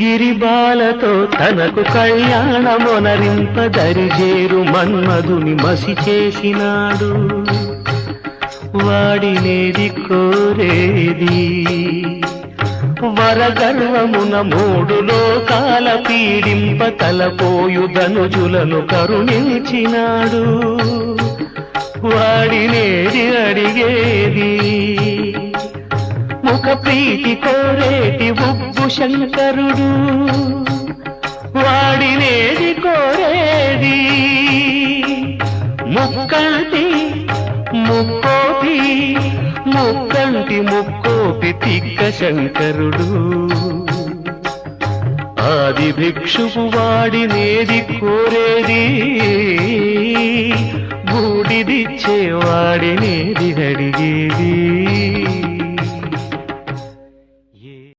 గిరిబాలతో తనకు కళ్యాణమొనరింపదరిజేరు మన్మధుని మసి చేసినాడు. వాడినేది కోరేది వరగర్వమున మూడు లోకాల పీడింప తలపోయు ధనుజులను కరుణించినాడు. వాడినేది అడిగేది ముఖ ప్రీతి కోరేటి ఉబ్బు శంకరుడు. వాడినేది కోరేది ముక్కంటి ముక్కోపి ముక్కంటి ముక్కోపి తిక్క శంకరుడు. ఆది భిక్షువు వాడినేది కోరేది బూడిదిచ్చే వాడినేది అడిగేది.